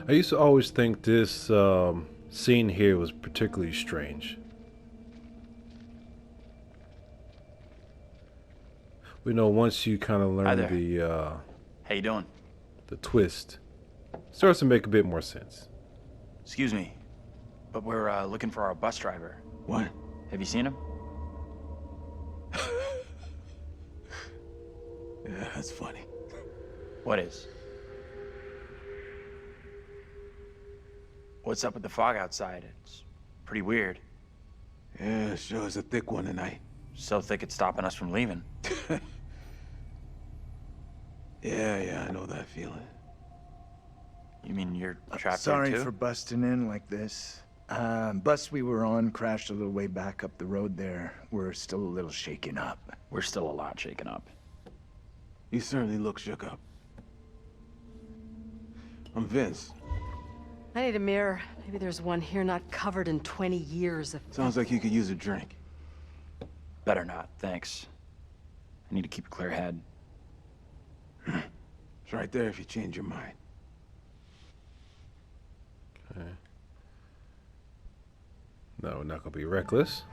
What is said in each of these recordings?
I used to always think this scene here was particularly strange. We know once you kind of Hi learn there. How you doing? the twist, it starts to make a bit more sense. Excuse me, but we're looking for our bus driver. What? Have you seen him? Yeah, that's funny. What is? What's up with the fog outside? It's pretty weird. Yeah, sure is a thick one tonight. So thick it's stopping us from leaving. Yeah, I know that feeling. You mean you're trapped Sorry here too? for busting in like this. Bus we were on crashed a little way back up the road there. We're still a little shaken up. We're still a lot shaken up. You certainly look shook up. I'm Vince. I need a mirror. Maybe there's one here not covered in 20 years of... Sounds like you could use a drink. Better not, thanks. I need to keep a clear head. It's right there if you change your mind. Okay. No, we're not gonna be reckless.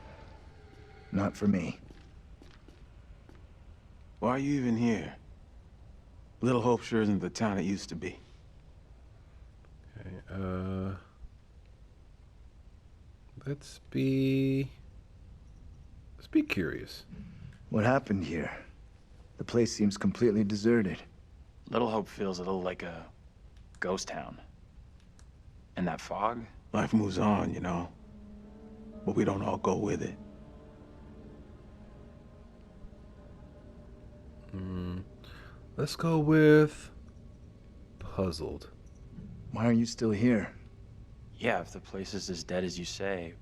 Not for me. Why are you even here? Little Hope sure isn't the town it used to be. Okay, let's be curious. What happened here? The place seems completely deserted. Little Hope feels a little like a ghost town. And that fog? Life moves on, you know. But we don't all go with it. Let's go with puzzled. Why are you still here? Yeah, if the place is as dead as you say,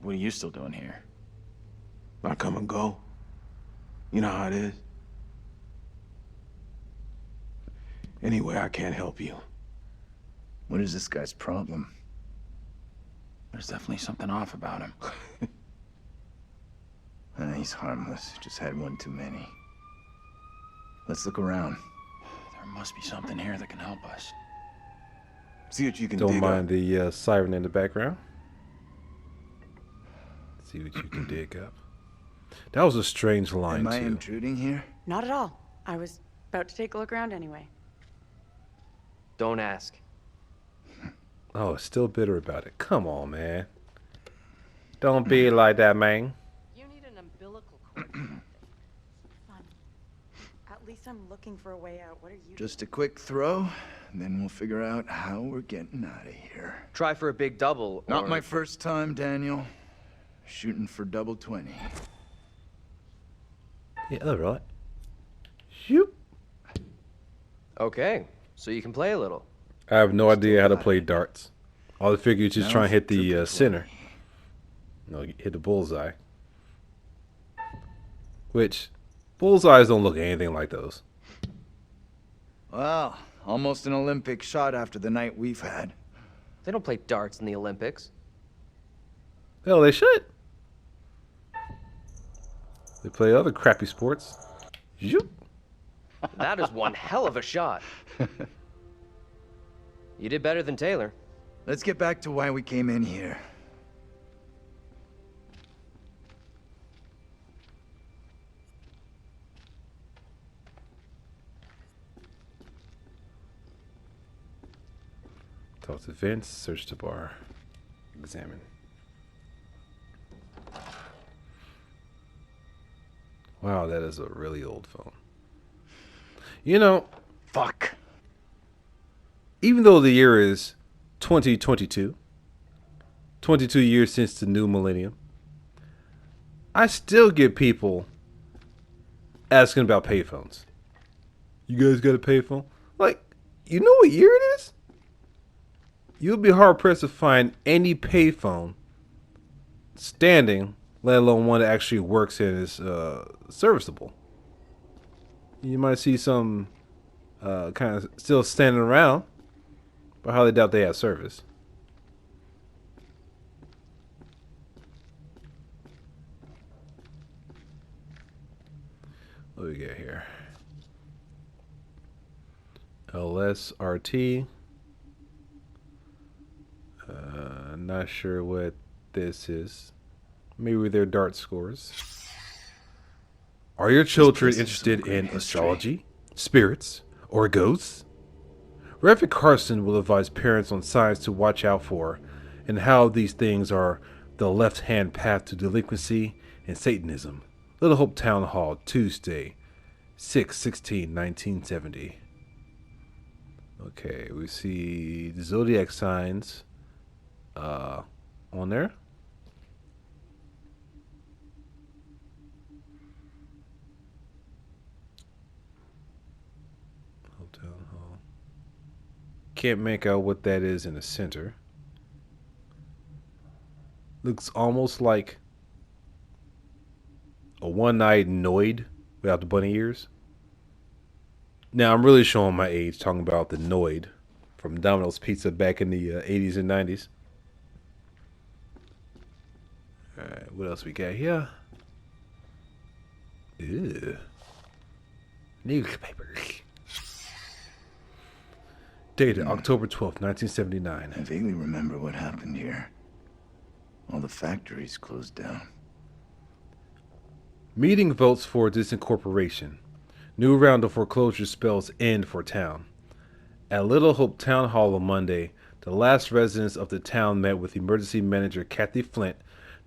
what are you still doing here? I come and go. You know how it is. Anyway, I can't help you. What is this guy's problem? There's definitely something off about him. He's harmless. Just had one too many. Let's look around. There must be something here that can help us. See what you can Don't dig mind up. the siren in the background. See what you can dig up. That was a strange line Am I too. intruding here? Not at all. I was about to take a look around anyway. Don't ask. Oh, still bitter about it. Come on, man. Don't be like that, man. You need an umbilical cord. for something. Fun. At least I'm looking for a way out. What are you Just a quick throw, and then we'll figure out how we're getting out of here. Try for a big double. Not or... my first time, Daniel. Shooting for double 20. Yeah, all right. Shoot. Okay, so you can play a little. I have no idea how to play darts. All I figure is just Now try and hit for the triple center. 20. No, hit the bullseye. Which, bullseyes don't look anything like those. Well, almost an Olympic shot after the night we've had. They don't play darts in the Olympics. Hell, they should. They play other crappy sports. Shoot. That is one hell of a shot. You did better than Taylor. Let's get back to why we came in here. Talk to Vince, search the bar, examine. Wow, that is a really old phone. You know, Fuck. even though the year is 2022, 22 years since the new millennium, I still get people asking about payphones. You guys got a payphone? Like, you know what year it is? You'll be hard pressed to find any payphone standing, let alone one that actually works and is serviceable. You might see some kind of still standing around, but I highly doubt they have service. What do we get here? LSRT. Not sure what this is. Maybe their dart scores. Are your children place has some interested great in history. astrology, spirits, or ghosts? Reverend Carson will advise parents on signs to watch out for and how these things are the left-hand path to delinquency and Satanism. Little Hope Town Hall, Tuesday, 6/16/1970. Okay, we see the zodiac signs on there. Hope Town Hall. Can't make out what that is in the center. Looks almost like a one-eyed Noid without the bunny ears. Now, I'm really showing my age talking about the Noid from Domino's Pizza back in the 80s and 90s. Alright, what else we got here? Ew. Newspapers. Dated October 12th, 1979. I vaguely remember what happened here. All the factories closed down. Meeting votes for disincorporation. New round of foreclosure spells end for town. At Little Hope Town Hall on Monday, the last residents of the town met with emergency manager Kathy Flint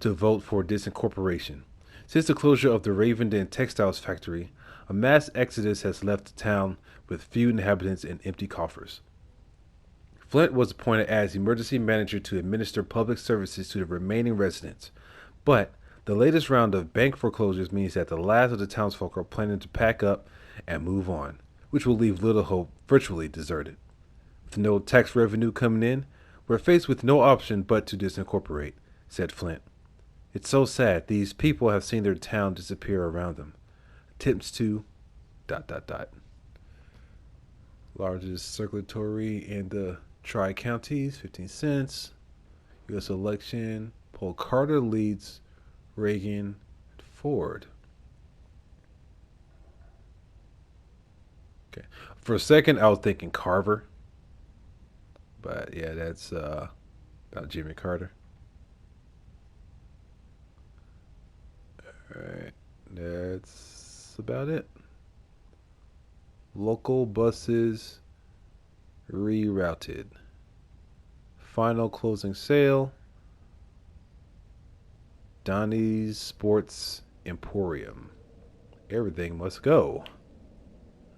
to vote for disincorporation. Since the closure of the Ravenden Textiles factory, a mass exodus has left the town with few inhabitants and empty coffers. Flint was appointed as emergency manager to administer public services to the remaining residents, but the latest round of bank foreclosures means that the last of the townsfolk are planning to pack up and move on, which will leave Little Hope virtually deserted. With no tax revenue coming in, we're faced with no option but to disincorporate, said Flint. It's so sad. These people have seen their town disappear around them. Attempts to ... Largest circulatory in the Tri-Counties, 15 cents. U.S. election, poll Carter leads Reagan, Ford. Okay. For a second, I was thinking Carver. But yeah, that's about Jimmy Carter. Alright. That's about it. Local buses rerouted. Final closing sale. Donnie's Sports Emporium. Everything must go.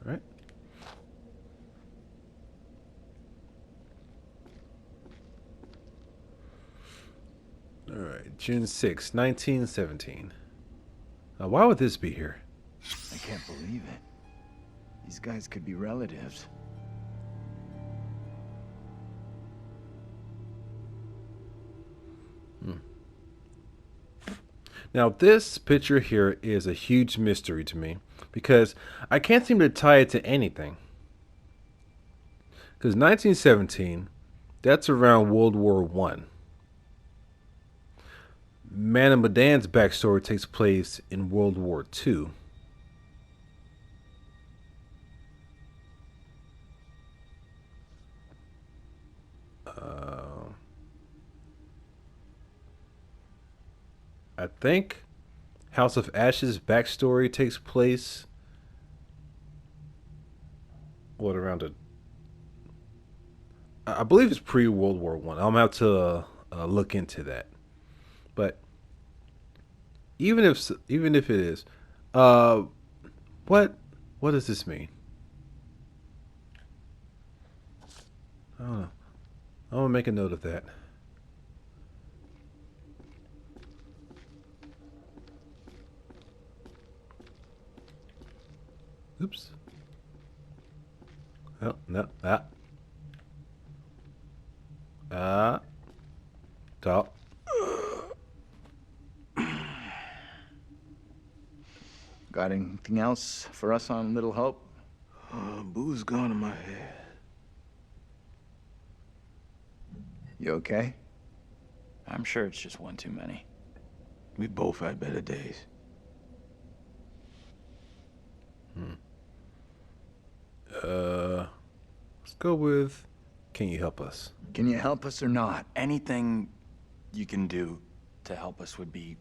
All right. All right. June 6, 1917. Now, why would this be here? I can't believe it. These guys could be relatives. Now, this picture here is a huge mystery to me because I can't seem to tie it to anything. Because 1917, that's around World War One. Man and Medan's backstory takes place in World War Two. I think House of Ashes backstory takes place around I believe it's pre World War One. I'm gonna have to look into that. But even if it is, what does this mean? I don't know. I'm gonna make a note of that. Oops. Oh, no. Top. Got anything else for us on Little Hope? Booze gone in my head. You okay? I'm sure it's just one too many. We both had better days. Let's go with, can you help us? Can you help us or not? Anything you can do to help us would be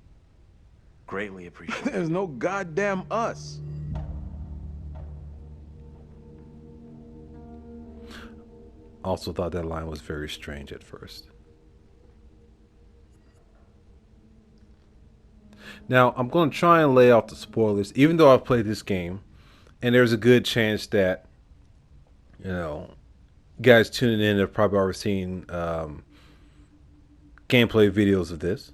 greatly appreciated. There's no goddamn us. Also thought that line was very strange at first. Now, I'm going to try and lay out the spoilers, even though I've played this game, and there's a good chance that, guys tuning in have probably already seen gameplay videos of this.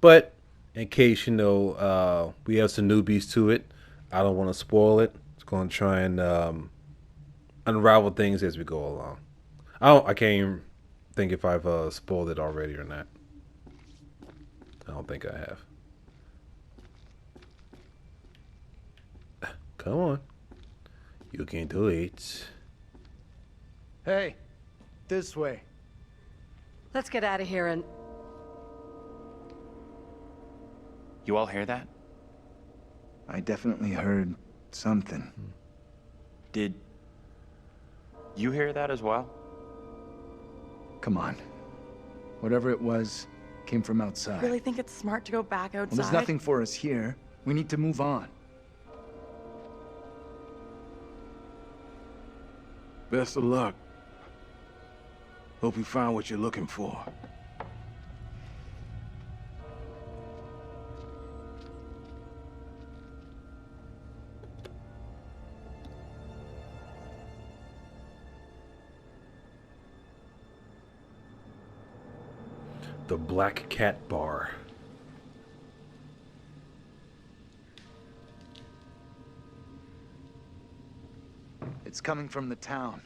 But in case, we have some newbies to it, I don't want to spoil it. It's going to try and unravel things as we go along. I can't even think if I've spoiled it already or not. I don't think I have. Come on. You can do it. Hey, this way. Let's get out of here and... You all hear that? I definitely heard something. Did you hear that as well? Come on. Whatever it was, came from outside. Really think it's smart to go back outside? Well, there's nothing for us here. We need to move on. Best of luck. Hope you find what you're looking for. The Black Cat Bar. It's coming from the town.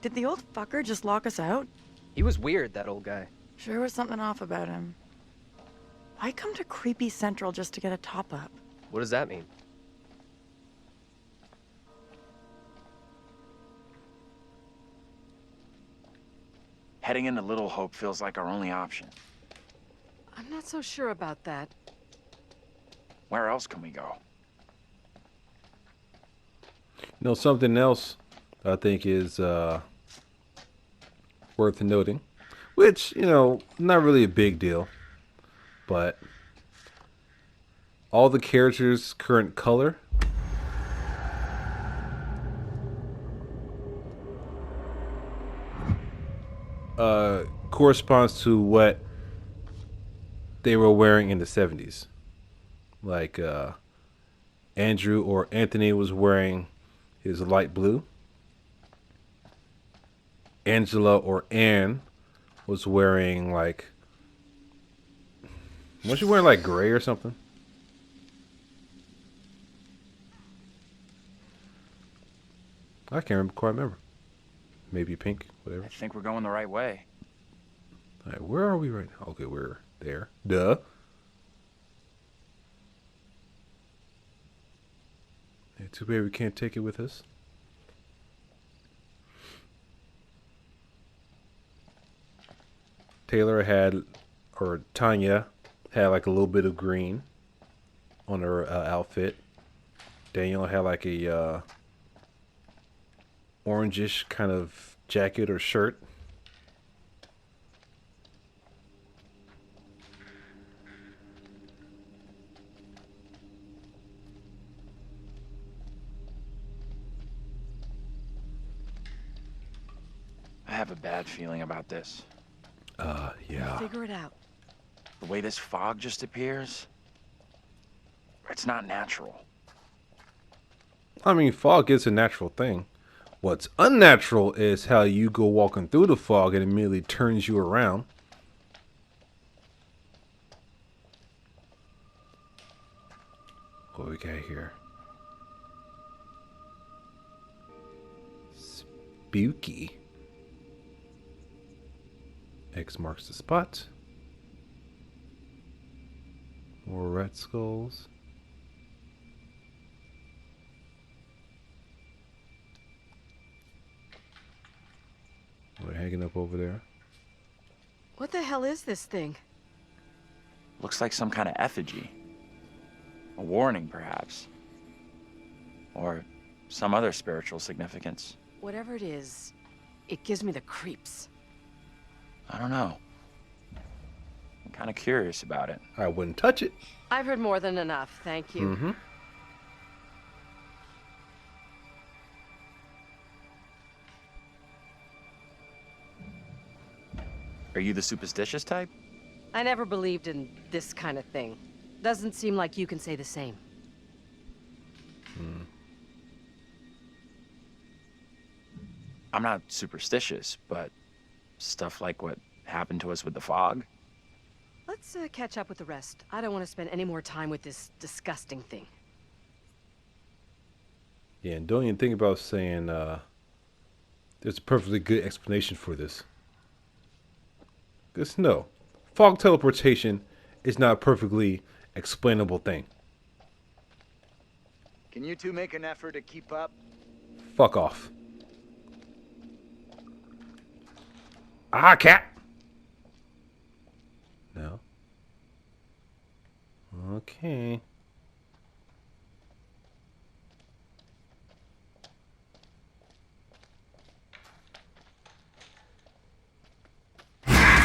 Did the old fucker just lock us out? He was weird, that old guy. Sure was something off about him. Why come to Creepy Central just to get a top-up? What does that mean? Heading into Little Hope feels like our only option. I'm not so sure about that. Where else can we go? Something else I think is worth noting, which, not really a big deal, but all the characters' current color corresponds to what they were wearing in the 70s. Like Andrew or Anthony was wearing his light blue. Angela or Anne was wearing was she wearing gray or something? I can't quite remember. Maybe pink, whatever. I think we're going the right way. All right, where are we right now? Okay, we're there. Duh. Yeah, too bad we can't take it with us. Tanya had a little bit of green on her outfit. Daniel had a orangish kind of jacket or shirt. I have a bad feeling about this. Yeah. Figure it out. The way this fog just appears, it's not natural. I mean, fog is a natural thing. What's unnatural is how you go walking through the fog and immediately turns you around. What we got here? Spooky. X marks the spot. More rat skulls. We're hanging up over there. What the hell is this thing? Looks like some kind of effigy. A warning, perhaps. Or some other spiritual significance. Whatever it is, it gives me the creeps. I don't know. I'm kind of curious about it. I wouldn't touch it. I've heard more than enough, thank you. Mm-hmm. Are you the superstitious type? I never believed in this kind of thing. Doesn't seem like you can say the same. I'm not superstitious, but stuff like what happened to us with the fog. Let's catch up with the rest. I don't want to spend any more time with this disgusting thing. Yeah, and don't even think about saying there's a perfectly good explanation for this. Because no, fog teleportation is not a perfectly explainable thing. Can you two make an effort to keep up? Fuck off. Ah, cat! No. Okay.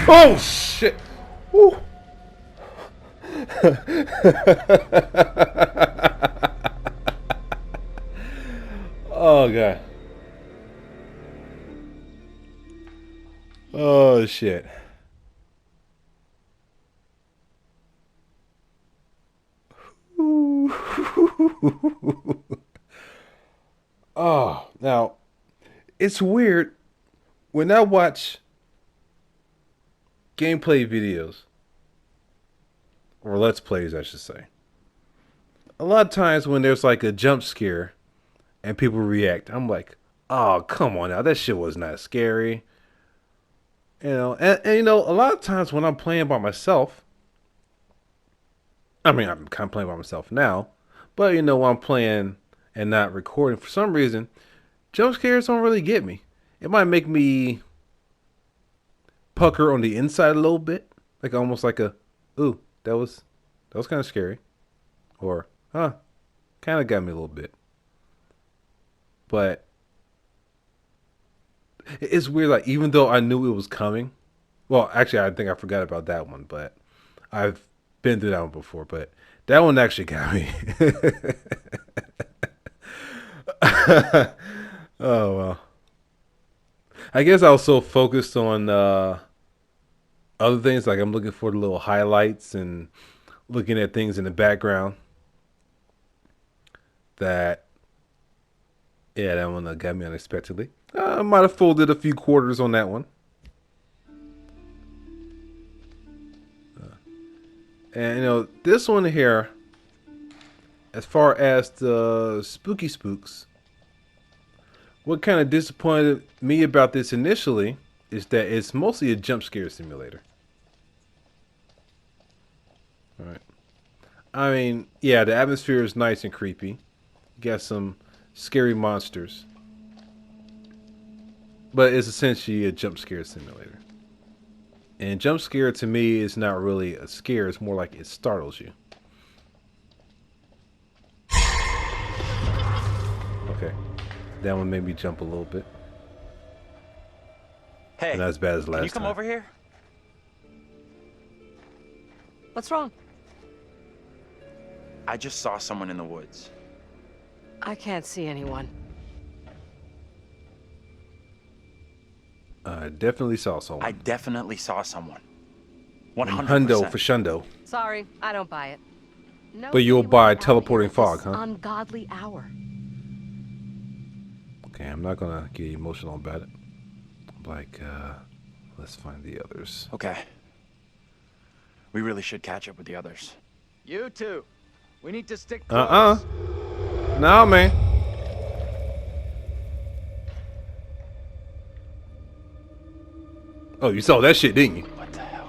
Oh, shit! Woo. Oh, God. Oh, shit. Oh, now, it's weird when I watch gameplay videos, or let's plays, I should say. A lot of times when there's like a jump scare and people react, I'm like, oh, come on now, that shit was not scary. You know, and you know, a lot of times when I'm playing by myself, I mean, I'm kind of playing by myself now, but you know, when I'm playing and not recording, for some reason, jump scares don't really get me. It might make me pucker on the inside a little bit, like almost like a, ooh, that was kind of scary, or huh, kind of got me a little bit. But it's weird, like even though I knew it was coming, well, actually, I think I forgot about that one, but I've been through that one before, but that one actually got me. Oh well. I guess I was so focused on other things, like I'm looking for the little highlights and looking at things in the background, that yeah, that one got me unexpectedly. I might have folded a few quarters on that one. And you know, this one here, as far as the spooky spooks, what kind of disappointed me about this initially is that it's mostly a jump scare simulator. All right. I mean, yeah, the atmosphere is nice and creepy. You got some scary monsters. But it's essentially a jump scare simulator. And jump scare to me is not really a scare, it's more like it startles you. Okay. That one made me jump a little bit. Hey, Not as bad as last can you come time. over here? What's wrong? I just saw someone in the woods. I can't see anyone. I definitely saw someone. I definitely saw someone. 100%. Hundo for shundo. Sorry, I don't buy it. But you'll Nobody buy would be out teleporting here at fog, this huh? Ungodly hour. Okay, I'm not gonna get emotional about it. Like, let's find the others. Okay. We really should catch up with the others. You two. We need to stick close. No, man. Oh, you saw that shit, didn't you? What the hell?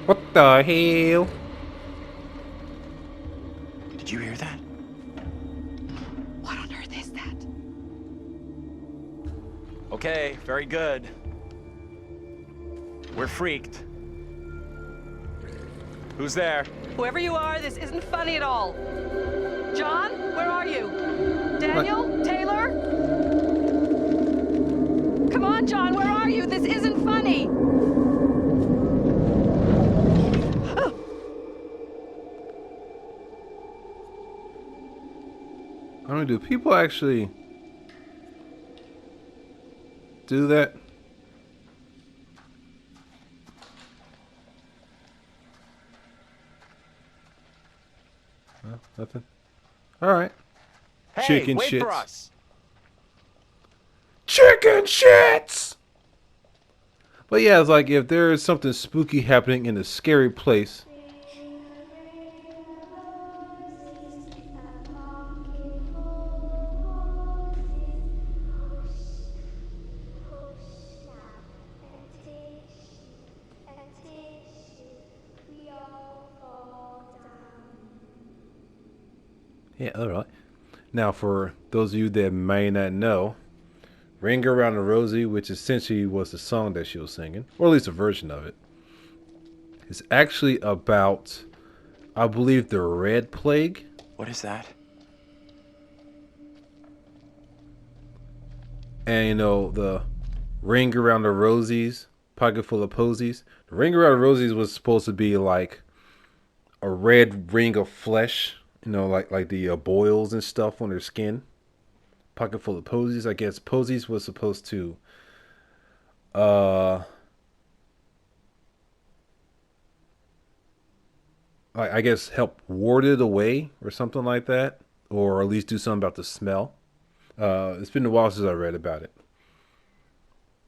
What the hell? Did you hear that? What on earth is that? Okay, very good. We're freaked. Who's there? Whoever you are, this isn't funny at all. John, where are you? Daniel? Taylor? Come on, John, where are you? This isn't funny. I mean, do people actually do that? No, nothing. All right. Hey, Chicken wait shits. for us. Chicken shits. But yeah, it's like if there is something spooky happening in a scary place, yeah, all right. Now, for those of you that may not know, "Ring Around the Rosie," which essentially was the song that she was singing, or at least a version of it, is actually about, I believe, the Red Plague. What is that? And you know, the ring around the rosies, pocket full of posies. The ring around the rosies was supposed to be like a red ring of flesh, you know, like the boils and stuff on their skin. Pocket full of posies. I guess posies was supposed to uh I guess help ward it away or something like that, or at least do something about the smell. It's been a while since I read about it.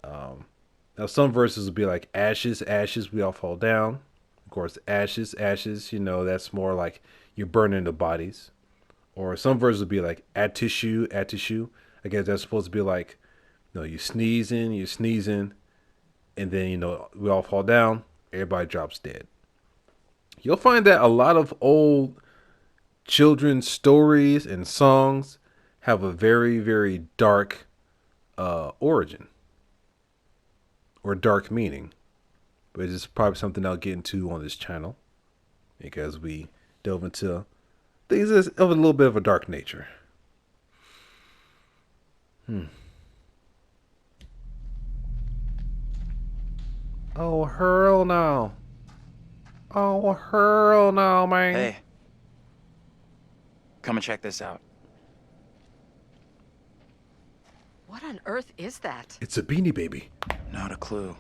Now some verses will be like ashes, ashes, we all fall down. Of course, ashes, ashes, you know, that's more like you're burning the bodies. Or some verses will be like at tissue, at tissue. I guess that's supposed to be like, you know, you're sneezing, and then, you know, we all fall down, everybody drops dead. You'll find that a lot of old children's stories and songs have a very, very dark origin or dark meaning. But it's probably something I'll get into on this channel because we delve into things of a little bit of a dark nature. Oh, hurl no. Oh, hurl no, man. Hey. Come and check this out. What on earth is that? It's a Beanie Baby. Not a clue.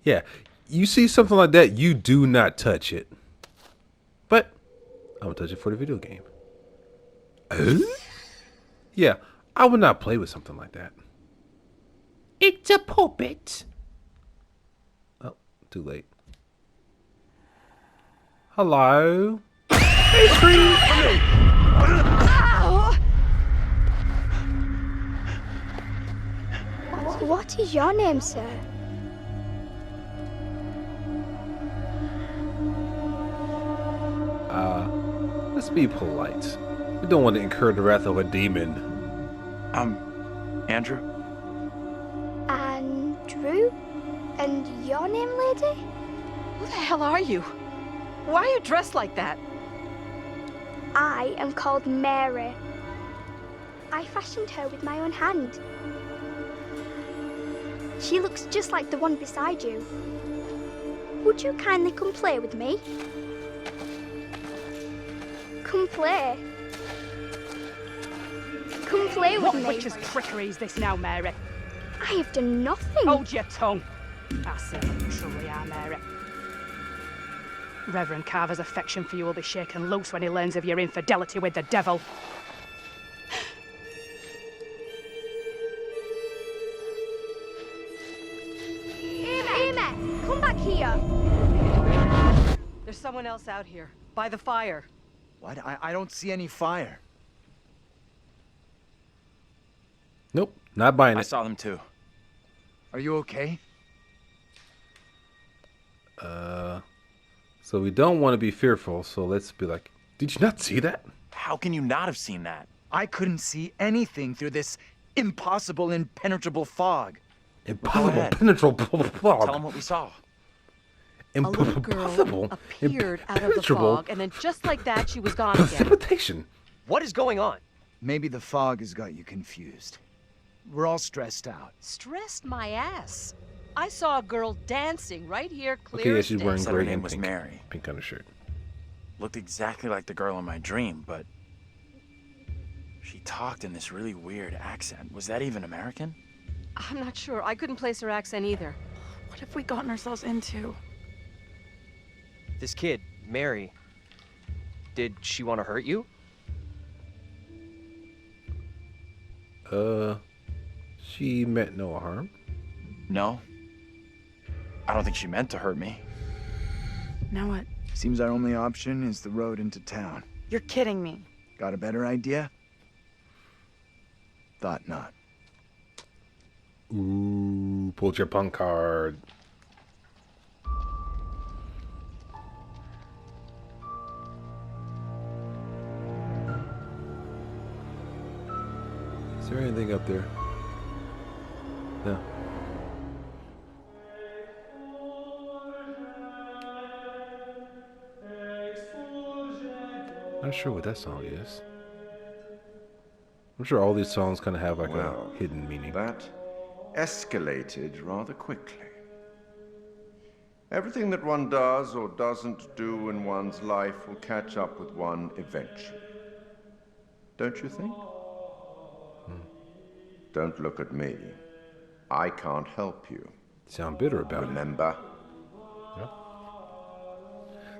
Yeah, you see something like that, you do not touch it. But I'm gonna touch it for the video game. Yeah, I would not play with something like that. It's a puppet. Oh, too late. Hello. What is your name, sir? Let's be polite. We don't want to incur the wrath of a demon. Andrew? Andrew? And your name, lady? Who the hell are you? Why are you dressed like that? I am called Mary. I fashioned her with my own hand. She looks just like the one beside you. Would you kindly come play with me? Come play. Come play with me. What witch's trickery is this now, Mary? I have done nothing. Hold your tongue. I see what you truly are, Mary. Reverend Carver's affection for you will be shaken loose when he learns of your infidelity with the devil. Amy, come back here. There's someone else out here, by the fire. What? I don't see any fire. Nope, not buying I it. saw them too. Are you okay? So we don't want to be fearful, so let's be like, did you not see that? How can you not have seen that? I couldn't see anything through this impossible, impenetrable fog. Impossible, ahead. penetrable fog. Tell them what we saw. A little girl appeared out of the fog, and then just like that, she was gone again. Precipitation. What is going on? Maybe the fog has got you confused. We're all stressed out. Stressed my ass. I saw a girl dancing right here, clear Okay, yeah, as she's day. wearing Said her gray name and was pink. Mary. Pink undershirt. Looked exactly like the girl in my dream, but she talked in this really weird accent. Was that even American? I'm not sure. I couldn't place her accent either. What have we gotten ourselves into? This kid, Mary, did she want to hurt you? She meant no harm. No. I don't think she meant to hurt me. Now what? Seems our only option is the road into town. You're kidding me. Got a better idea? Thought not. Ooh, pulled your punk card. Is there anything up there? No. Not sure what that song is. I'm sure all these songs kind of have like Well, a hidden meaning. that escalated rather quickly. Everything that one does or doesn't do in one's life will catch up with one eventually. Don't you think? Don't look at me. I can't help you. Sound bitter about it. Remember?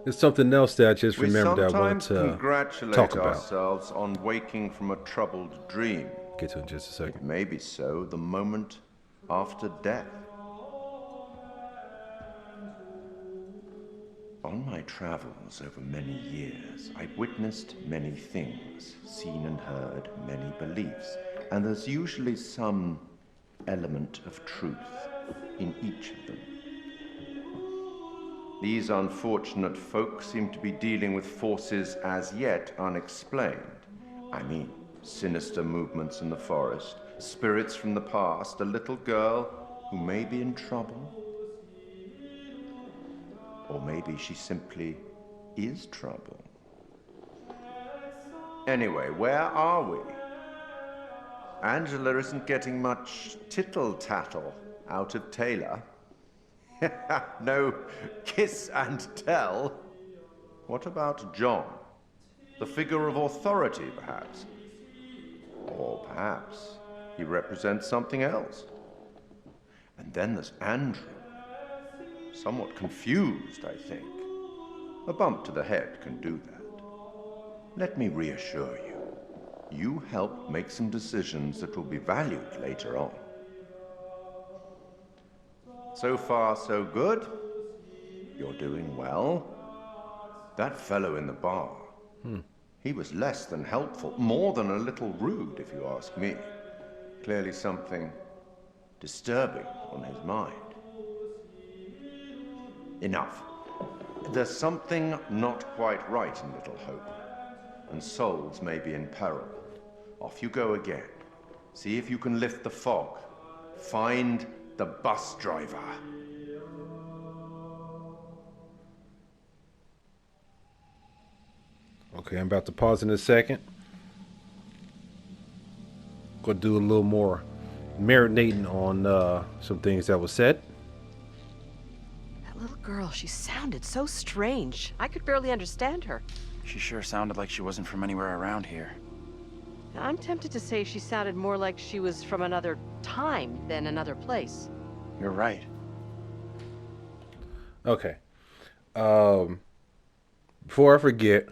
There's something else that I just We remembered that I wanted sometimes to congratulate talk about. ourselves on waking from a troubled dream. Get to it in just a It second. may be so the moment after death. On my travels over many years, I've witnessed many things, seen and heard many beliefs, and there's usually some element of truth in each of them. These unfortunate folk seem to be dealing with forces as yet unexplained. I mean, sinister movements in the forest, spirits from the past, a little girl who may be in trouble. Or maybe she simply is trouble. Anyway, where are we? Angela isn't getting much tittle-tattle out of Taylor. No kiss and tell. What about John? The figure of authority, perhaps? Or perhaps he represents something else. And then there's Andrew. Somewhat confused, I think. A bump to the head can do that. Let me reassure you. You helped make some decisions that will be valued later on. So far, so good. You're doing well. That fellow in the bar, he was less than helpful, more than a little rude, if you ask me. Clearly something disturbing on his mind. Enough. There's something not quite right in Little Hope, and souls may be in peril. Off you go again. See if you can lift the fog. Find the bus driver. Okay, I'm about to pause in a second. Gonna do a little more marinating on some things that was said. That little girl, she sounded so strange. I could barely understand her. She sure sounded like she wasn't from anywhere around here. I'm tempted to say she sounded more like she was from another time than another place. You're right. Okay. Before I forget,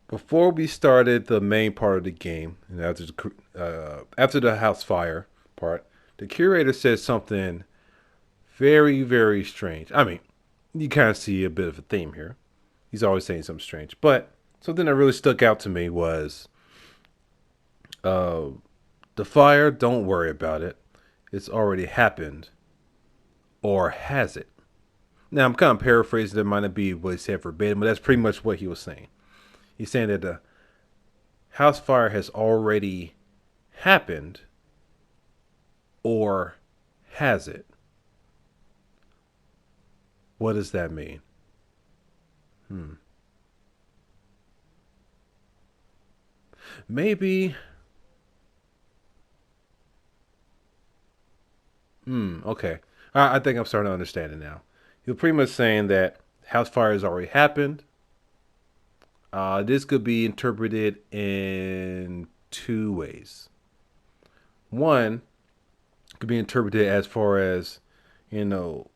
before we started the main part of the game, and after the house fire part, the curator said something very, very strange. I mean, you kind of see a bit of a theme here. He's always saying something strange. But something that really stuck out to me was the fire, don't worry about it. It's already happened. Or has it? Now, I'm kind of paraphrasing. That might not be what he said verbatim, but that's pretty much what he was saying. He's saying that the house fire has already happened. Or has it? What does that mean? Maybe. Okay. I think I'm starting to understand it now. You're pretty much saying that house fire has already happened. This could be interpreted in two ways. One could be interpreted as far as, you know,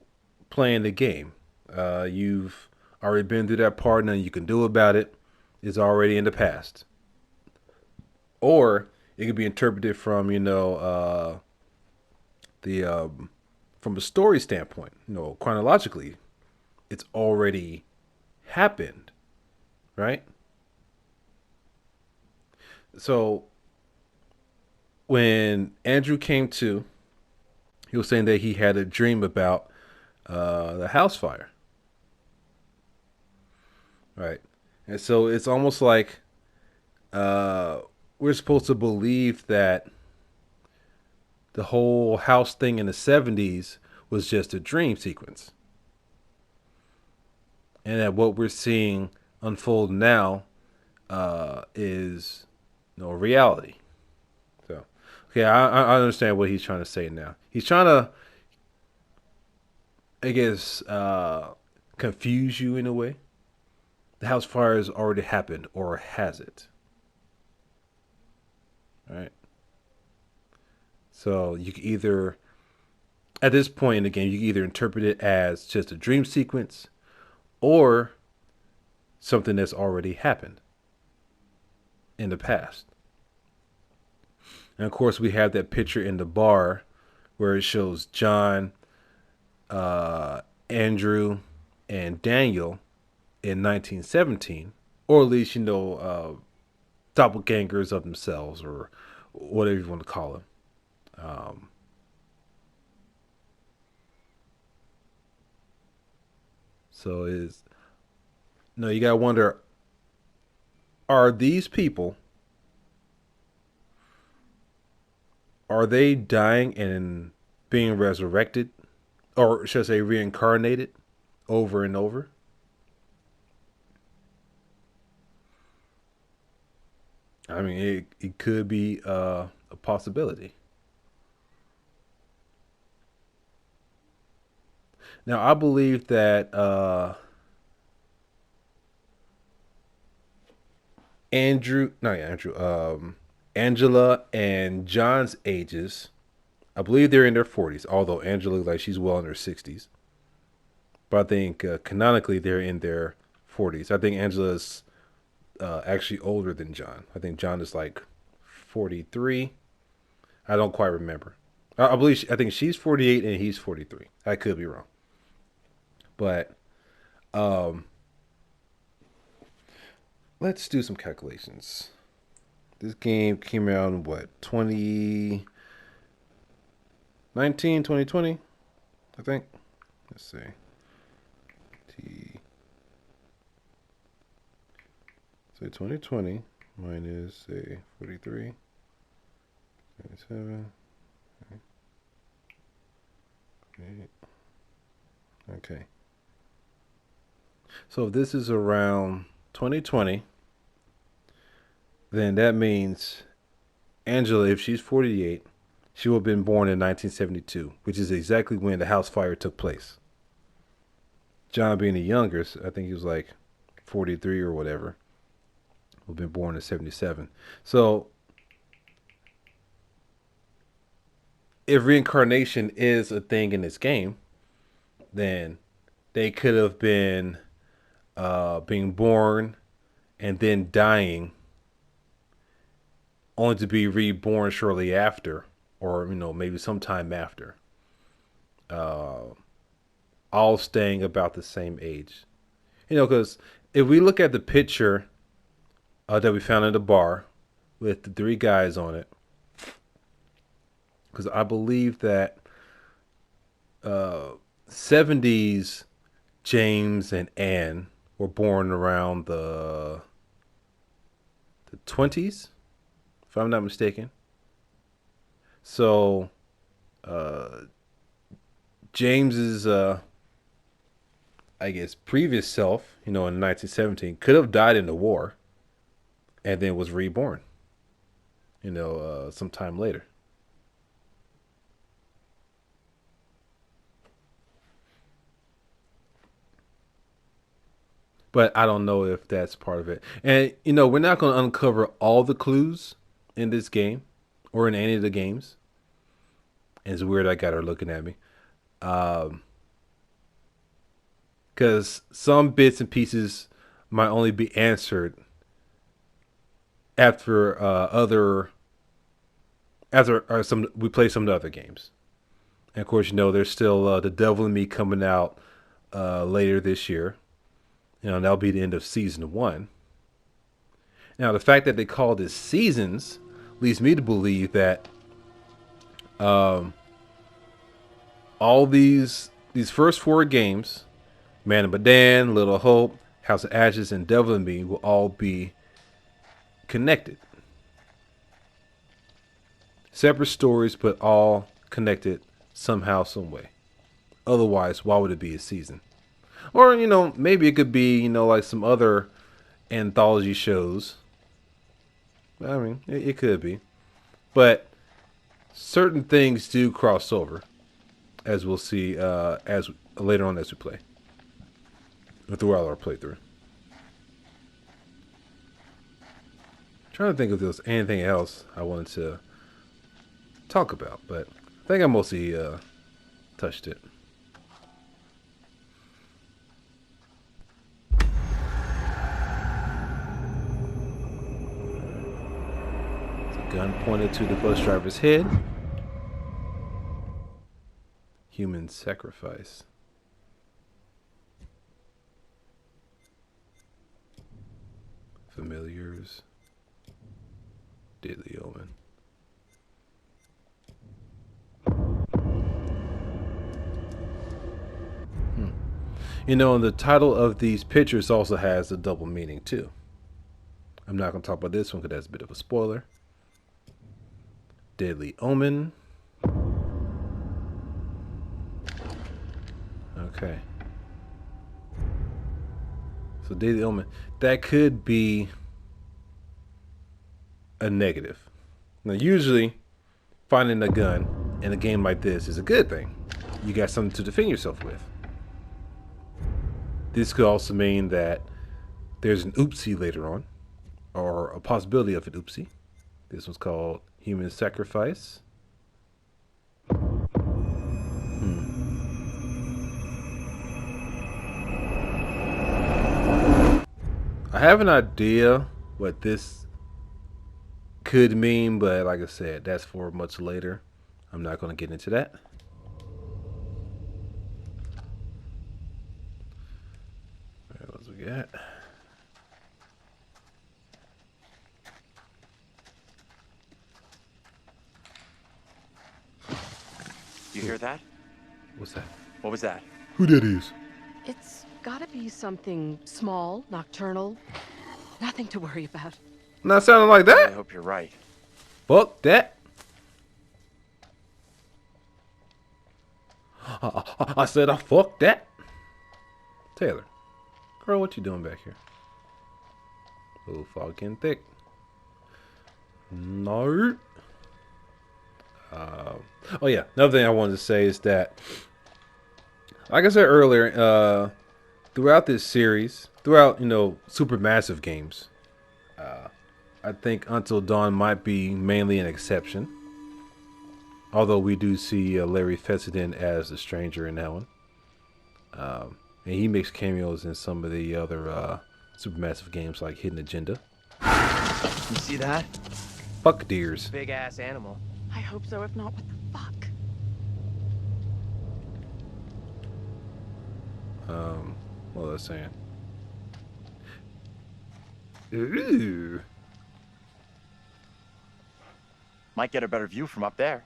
playing the game. You've already been through that part, nothing you can do about it. It's already in the past. Or it could be interpreted from, the from a story standpoint. Chronologically, it's already happened, right? So when Andrew came to, he was saying that he had a dream about the house fire, right? And so it's almost like uh, we're supposed to believe that the whole house thing in the 70s was just a dream sequence. And that what we're seeing unfold now is reality. So, okay, I understand what he's trying to say now. He's trying to, I guess, confuse you in a way. The house fire has already happened, or has it? All right. So you can either, at this point in the game, you can either interpret it as just a dream sequence, or something that's already happened in the past. And of course, we have that picture in the bar where it shows John, Andrew, and Daniel in 1917, or at least, doppelgangers of themselves, or whatever you want to call them. So is no, you gotta wonder: are these people, are they dying and being resurrected, or should I say reincarnated, over and over? I mean, it could be a possibility. Now, I believe that Angela and John's ages, I believe they're in their 40s, although Angela looks like she's well in her 60s. But I think canonically they're in their 40s. I think Angela's actually older than John. I think John is like 43. I don't quite remember. I believe I think she's 48 and he's 43. I could be wrong, but um, let's do some calculations. This game came out in what, 2019, 2020, I think. Let's see. So 2020 minus, say, 43, 27, 28. Okay. So if this is around 2020, then that means Angela, if she's 48, she will have been born in 1972, which is exactly when the house fire took place. John being the youngest, I think he was like 43 or whatever, would have been born in 77. So if reincarnation is a thing in this game, then they could have been being born and then dying, only to be reborn shortly after, or maybe sometime after. All staying about the same age. Because if we look at the picture that we found in the bar with the three guys on it, because I believe that 70s James and Anne were born around the 20s, if I'm not mistaken. So James's I guess previous self, in 1917, could have died in the war and then was reborn, sometime later. but I don't know if that's part of it. And we're not going to uncover all the clues in this game or in any of the games. And it's weird I got her looking at me. Because some bits and pieces might only be answered after we play some of the other games. And of course, there's still The Devil in Me coming out later this year. That'll be the end of season 1. Now, the fact that they call this seasons leads me to believe that all these first 4 games, Man of Medan, Little Hope, House of Ashes, and Devil in Me, will all be connected. Separate stories, but all connected somehow, some way. Otherwise, why would it be a season? Or, maybe it could be, like some other anthology shows. I mean, it could be. But certain things do cross over, as we'll see as later on as we play. Throughout our playthrough. Trying to think if there was anything else I wanted to talk about, but I think I mostly touched it. Gun pointed to the bus driver's head. Human sacrifice. Familiars. Deadly omen. And the title of these pictures also has a double meaning too. I'm not going to talk about this one because that's a bit of a spoiler. Deadly omen. Okay. So deadly omen. That could be a negative. Now, usually, finding a gun in a game like this is a good thing. You got something to defend yourself with. This could also mean that there's an oopsie later on, or a possibility of an oopsie. This one's called human sacrifice. I have an idea what this could mean, but like I said, that's for much later. I'm not going to get into that. What else we got? You hear that? What's that? What was that? Who that is? It's gotta be something small, nocturnal. Nothing to worry about. Not sounding like I that. hope you're right. Fuck that. I said I fuck that. Taylor. Girl, what you doing back here? Oh, fog getting thick. No. Oh yeah, another thing I wanted to say is that, like I said earlier, throughout this series, throughout supermassive games, I think Until Dawn might be mainly an exception. Although we do see Larry Fessenden as the stranger in that one, and he makes cameos in some of the other supermassive games like Hidden Agenda. You see that? Fuck deers. Big ass animal. I hope so. If not, what the fuck? What was I saying? Ooh. Might get a better view from up there.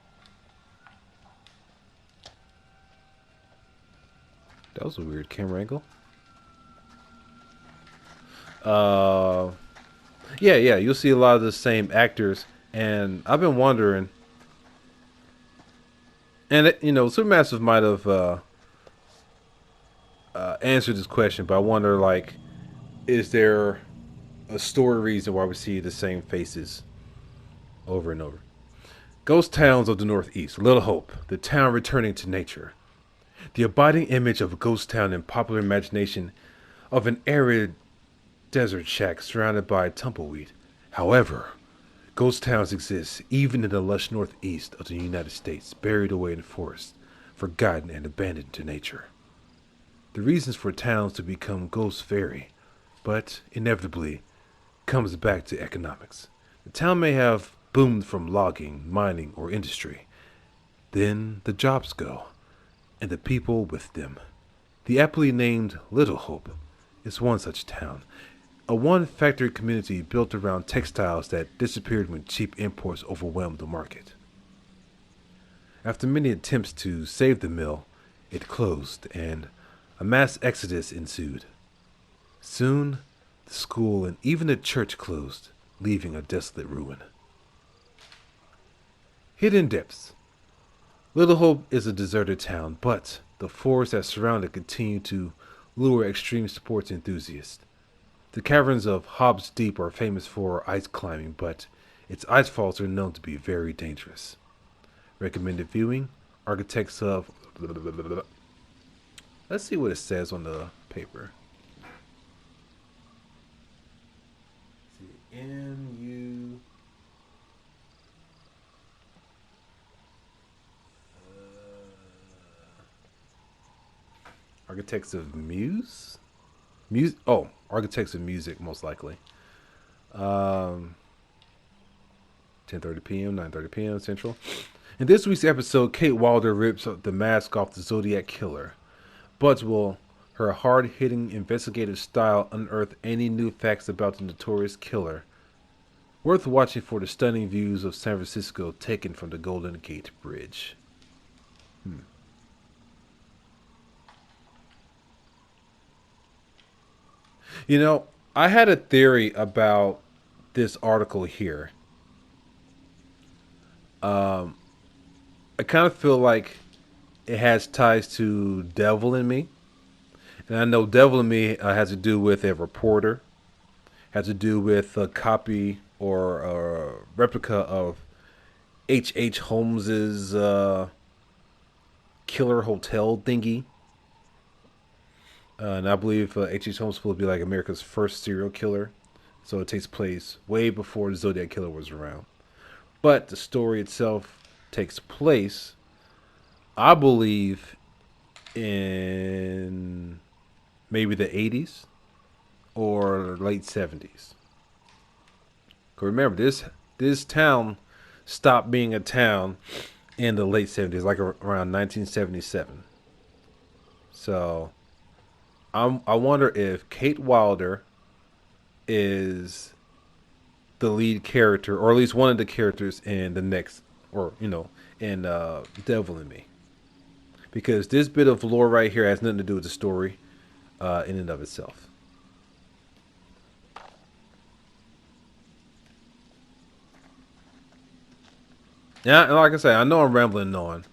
That was a weird camera angle. Yeah, you'll see a lot of the same actors, and I've been wondering, and Supermassive might have answered this question, but I wonder, like, is there a story reason why we see the same faces over and over? Ghost towns of the Northeast, Little Hope, the town returning to nature. The abiding image of a ghost town in popular imagination of an arid desert shack surrounded by tumbleweed. However, ghost towns exist even in the lush northeast of the United States, buried away in forests, forgotten and abandoned to nature. The reasons for towns to become ghosts vary, but inevitably comes back to economics. The town may have boomed from logging, mining, or industry. Then the jobs go, and the people with them. The aptly named Little Hope is one such town, a one-factory community built around textiles that disappeared when cheap imports overwhelmed the market. After many attempts to save the mill, it closed, and a mass exodus ensued. Soon, the school and even the church closed, leaving a desolate ruin. Hidden Depths. Little Hope is a deserted town, but the forests that surround it continue to lure extreme sports enthusiasts. The caverns of Hobbs Deep are famous for ice climbing, but its ice falls are known to be very dangerous. Recommended viewing, Architects of... Let's see what it says on the paper. M-U... Architects of Muse? Architects of Music, most likely. 10:30 p.m., 9:30 p.m. Central. In this week's episode, Kate Wilder rips the mask off the Zodiac Killer. But will her hard-hitting investigative style unearth any new facts about the notorious killer? Worth watching for the stunning views of San Francisco taken from the Golden Gate Bridge. You know, I had a theory about this article here. I kind of feel like it has ties to Devil in Me. And I know Devil in Me has to do with a reporter, has to do with a copy or a replica of H.H. Holmes's killer hotel thingy. And I believe H.H. Holmes will be like America's first serial killer. So it takes place way before the Zodiac Killer was around. But the story itself takes place, I believe, in maybe the 80s or late 70s. Remember, this town stopped being a town in the late 70s, like around 1977. So I wonder if Kate Wilder is the lead character, or at least one of the characters in the next, or in Devil in Me, because this bit of lore right here has nothing to do with the story in and of itself. Yeah, and like I say, I know I'm rambling on,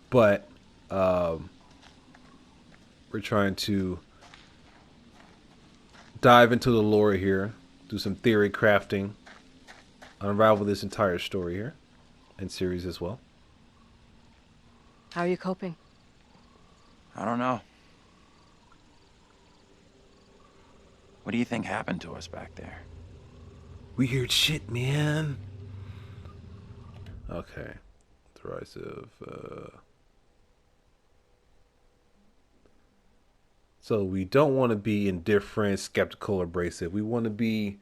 but we're trying to dive into the lore here, do some theory crafting, unravel this entire story here, and series as well. How are you coping? I don't know. What do you think happened to us back there? Weird shit, man. Okay. The rise of... So we don't want to be indifferent, skeptical, or abrasive. We want to be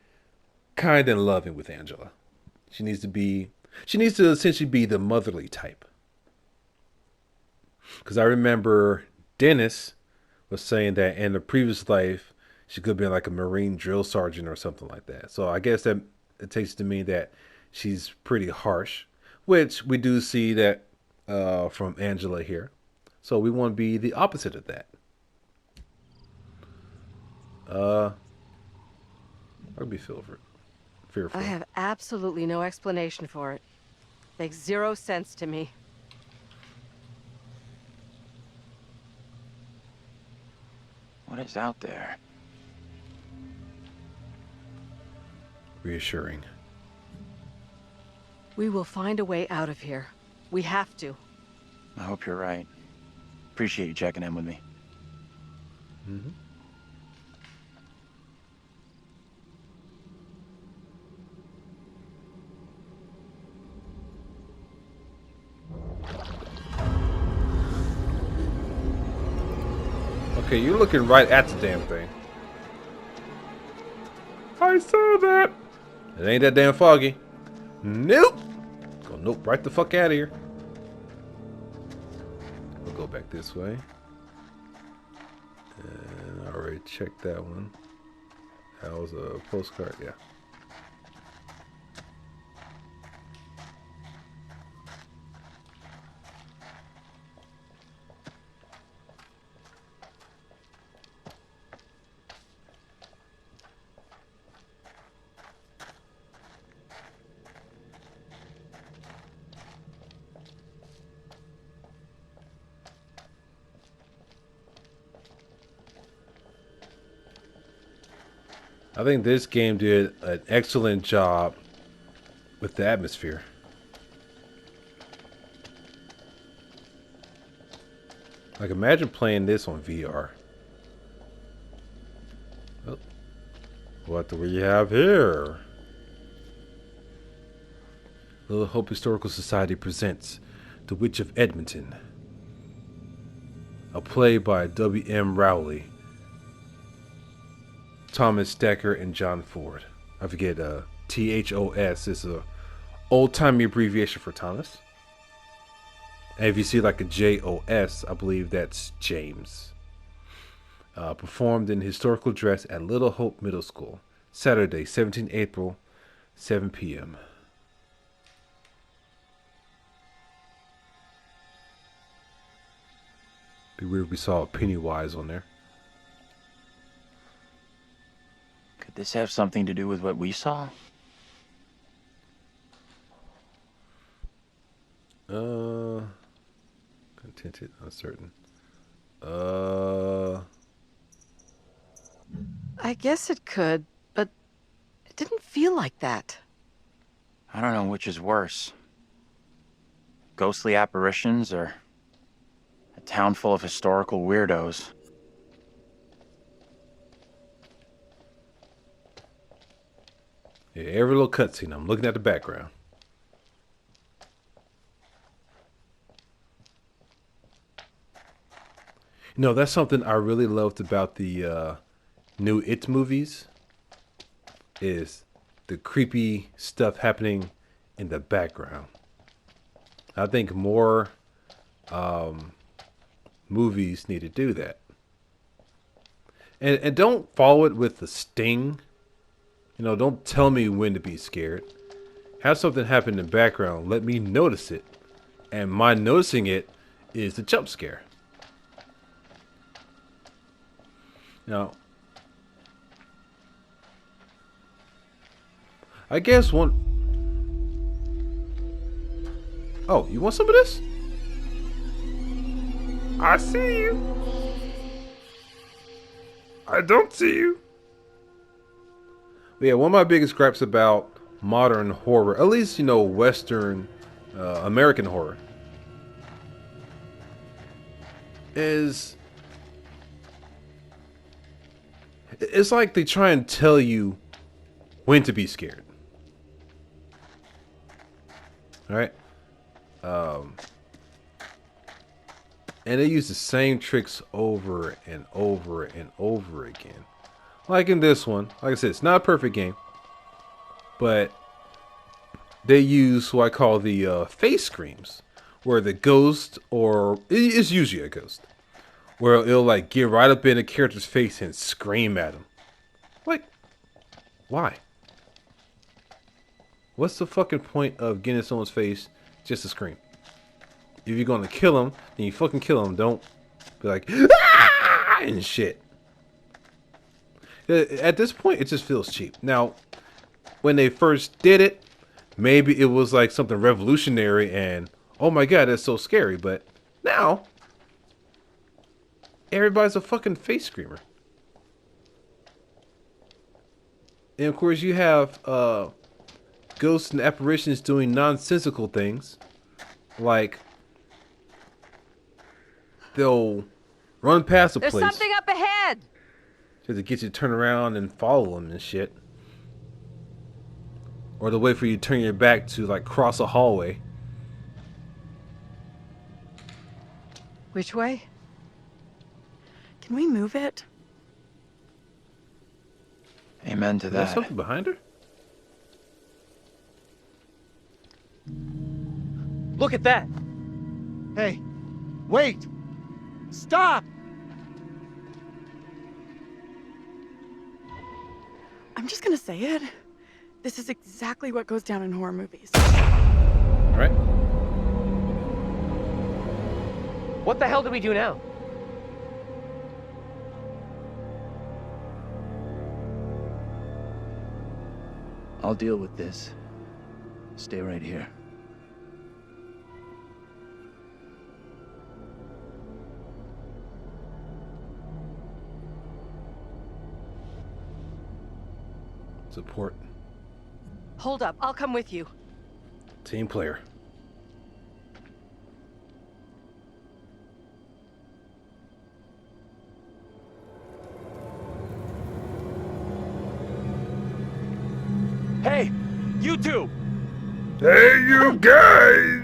kind and loving with Angela. She needs to essentially be the motherly type. Because I remember Dennis was saying that in the previous life, she could have been like a Marine drill sergeant or something like that. So I guess that it takes to mean that she's pretty harsh, which we do see that from Angela here. So we want to be the opposite of that. I'd be fearful. I have absolutely no explanation for it. Makes zero sense to me. What is out there? Reassuring. We will find a way out of here. We have to. I hope you're right. Appreciate you checking in with me. Mm-hmm. Okay, you're looking right at the damn thing. I saw that. It ain't that damn foggy. Nope. Go nope right the fuck out of here. We'll go back this way. And I already checked that one. That was a postcard, yeah. I think this game did an excellent job with the atmosphere. Like, imagine playing this on VR. Oh, what do we have here? Little Hope Historical Society presents The Witch of Edmonton, a play by W.M. Rowley, Thomas Dekker, and John Ford. I forget, THOS is a old-timey abbreviation for Thomas. And if you see like a JOS, I believe that's James. Performed in historical dress at Little Hope Middle School, Saturday, 17 April, 7 p.m. Be weird if we saw a Pennywise on there. Could this have something to do with what we saw? Contented, uncertain. I guess it could, but it didn't feel like that. I don't know which is worse. Ghostly apparitions or a town full of historical weirdos. Yeah, every little cutscene, I'm looking at the background. You know, that's something I really loved about the new It movies, is the creepy stuff happening in the background. I think more movies need to do that. And don't follow it with the sting. You know, don't tell me when to be scared. Have something happen in the background. Let me notice it. And my noticing it is the jump scare. Now, I guess one... Oh, you want some of this? I see you. I don't see you. But yeah, one of my biggest gripes about modern horror, at least, you know, Western American horror, is it's like they try and tell you when to be scared. Alright? And they use the same tricks over and over and over again. Like in this one, like I said, it's not a perfect game, but they use what I call the face screams, where the ghost, or it's usually a ghost, where it'll like get right up in a character's face and scream at him. Like, why? What's the fucking point of getting in someone's face just to scream? If you're gonna kill him, then you fucking kill him. Don't be like, ah! And shit. At this point, it just feels cheap. Now, when they first did it, maybe it was like something revolutionary and, oh my god, that's so scary. But now, everybody's a fucking face screamer. And of course, you have ghosts and apparitions doing nonsensical things. Like, they'll run past a place. There's something up ahead. To get you to turn around and follow them and shit. Or the way for you to turn your back to like cross a hallway. Which way? Can we move it? Amen to Is there that. something behind her? Look at that! Hey, wait! Stop! I'm just gonna say it. This is exactly what goes down in horror movies. Right? What the hell do we do now? I'll deal with this. Stay right here. Support. Hold up, I'll come with you. Team player. Hey, you two! Hey, you guys!